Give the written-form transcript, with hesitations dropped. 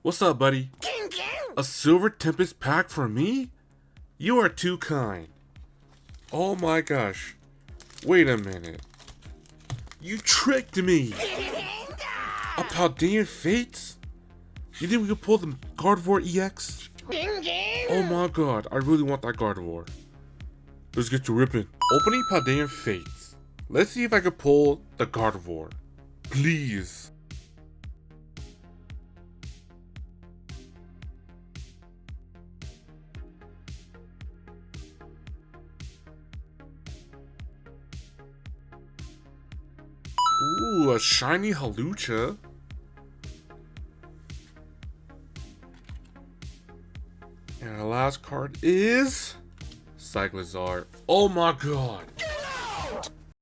What's up, buddy? A Silver Tempest pack for me? You are too kind. Oh my gosh. Wait a minute. You tricked me! A Paldean Fates? You think we could pull the Gardevoir EX? Oh my god, I really want that Gardevoir. Let's get to ripping. Opening Paldean Fates. Let's see if I can pull the Gardevoir. Please. Ooh, a shiny Halucha. And our last card is Cyclizar. Oh my god.